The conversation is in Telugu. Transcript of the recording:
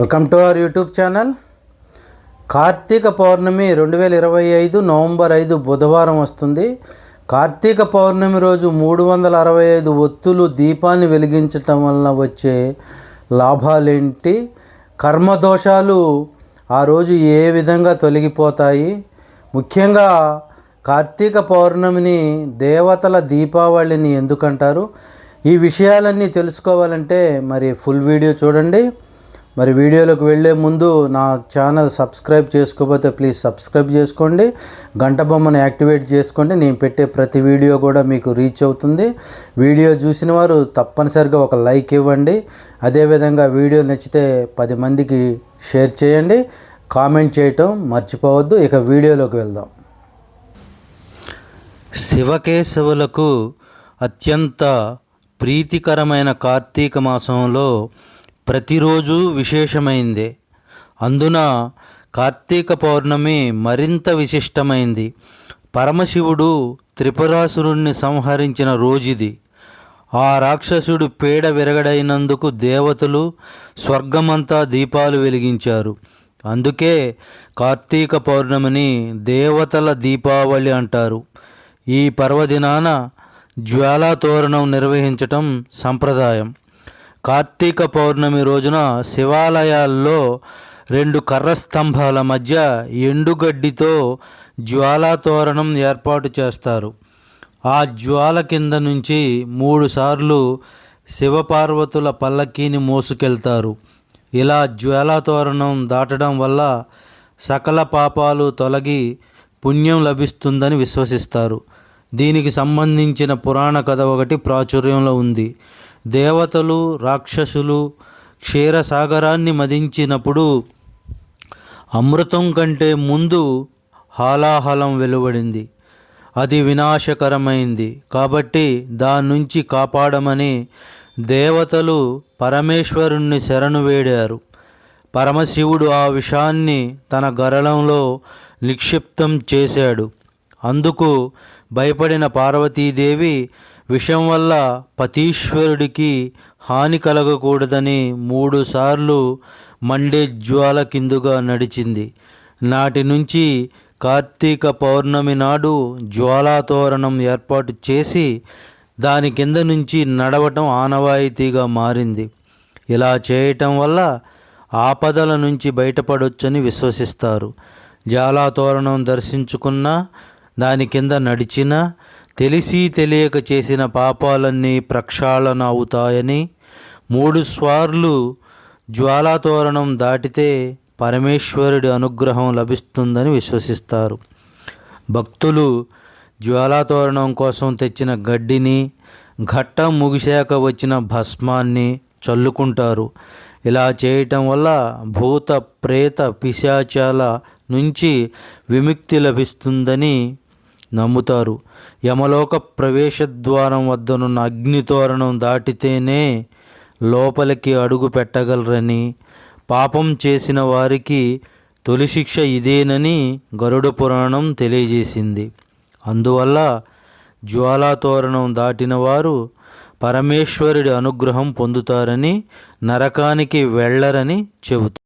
Welcome to our YouTube channel. Karthika Pournami 2025 November 5 బుధవారం వస్తుంది. కార్తీక పౌర్ణమి రోజు 365 ఒత్తులు దీపాన్ని వెలిగించటం వలన వచ్చే లాభాలేంటి, కర్మదోషాలు ఆ రోజు ఏ విధంగా తొలగిపోతాయి, ముఖ్యంగా కార్తీక పౌర్ణమిని దేవతల దీపావళిని ఎందుకంటారు, ఈ విషయాలన్నీ తెలుసుకోవాలంటే మరి ఫుల్ వీడియో చూడండి. మరి వీడియోలోకి వెళ్ళే ముందు నా ఛానల్ సబ్స్క్రైబ్ చేసుకోకపోతే ప్లీజ్ సబ్స్క్రైబ్ చేసుకోండి, గంట బొమ్మను యాక్టివేట్ చేసుకోండి. నేను పెట్టే ప్రతి వీడియో కూడా మీకు రీచ్ అవుతుంది. వీడియో చూసిన వారు తప్పనిసరిగా ఒక లైక్ ఇవ్వండి. అదేవిధంగా వీడియో నచ్చితే 10 మందికి షేర్ చేయండి, కామెంట్ చేయటం మర్చిపోవద్దు. ఇక వీడియోలోకి వెళ్దాం. శివకేశవులకు అత్యంత ప్రీతికరమైన కార్తీక మాసంలో ప్రతిరోజు విశేషమైందే. అందున కార్తీక పౌర్ణమి మరింత విశిష్టమైంది. పరమశివుడు త్రిపురాసురుణ్ణి సంహరించిన రోజుది. ఆ రాక్షసుడు పీడ విరగడైనందుకు దేవతలు స్వర్గమంతా దీపాలు వెలిగించారు. అందుకే కార్తీక పౌర్ణమిని దేవతల దీపావళి అంటారు. ఈ పర్వదినాన జ్వాలాతోరణం నిర్వహించటం సంప్రదాయం. కార్తీక పౌర్ణమి రోజున శివాలయాల్లో 2 కర్ర స్తంభాల మధ్య ఎండుగడ్డితో జ్వాలాతోరణం ఏర్పాటు చేస్తారు. ఆ జ్వాల కింద నుంచి 3 సార్లు శివపార్వతుల పల్లకీని మోసుకెళ్తారు. ఇలా జ్వాలాతోరణం దాటడం వల్ల సకల పాపాలు తొలగి పుణ్యం లభిస్తుందని విశ్వసిస్తారు. దీనికి సంబంధించిన పురాణ కథ ఒకటి ప్రాచుర్యంలో ఉంది. దేవతలు రాక్షసులు క్షీరసాగరాన్ని మదించినప్పుడు అమృతం కంటే ముందు హాలాహలం వెలువడింది. అది వినాశకరమైంది కాబట్టి దాని నుంచి కాపాడమని దేవతలు పరమేశ్వరుణ్ణి శరణు వేడారు. పరమశివుడు ఆ విషాన్ని తన గరళంలో నిక్షిప్తం చేశాడు. అందుకు భయపడిన పార్వతీదేవి విషం వల్ల పతీశ్వరుడికి హాని కలగకూడదని 3 సార్లు మండే జ్వాల కిందుగా నడిచింది. నాటి నుంచి కార్తీక పౌర్ణమి నాడు జ్వాలాతోరణం ఏర్పాటు చేసి దాని కింద నుంచి నడవటం ఆనవాయితీగా మారింది. ఇలా చేయటం వల్ల ఆపదల నుంచి బయటపడొచ్చని విశ్వసిస్తారు. జ్వాలాతోరణం దర్శించుకున్నా, దాని కింద నడిచినా తెలిసి తెలియక చేసిన పాపాలన్నీ ప్రక్షాళన అవుతాయని, 3 సార్లు జ్వాలాతోరణం దాటితే పరమేశ్వరుడి అనుగ్రహం లభిస్తుందని విశ్వసిస్తారు. భక్తులు జ్వాలాతోరణం కోసం తెచ్చిన గడ్డిని, ఘట్టం ముగిశాక వచ్చిన భస్మాన్ని చల్లుకుంటారు. ఇలా చేయటం వల్ల భూత ప్రేత పిశాచాల నుంచి విముక్తి లభిస్తుందని నమ్ముతారు. యమలోక ప్రవేశద్వారం వద్దనున్న అగ్నితోరణం దాటితేనే లోపలికి అడుగు పెట్టగలరని, పాపం చేసిన వారికి తొలి శిక్ష ఇదేనని గరుడ పురాణం తెలియజేసింది. అందువల్ల జ్వాలాతోరణం దాటిన వారు పరమేశ్వరుడి అనుగ్రహం పొందుతారని, నరకానికి వెళ్ళరని చెబుతారు.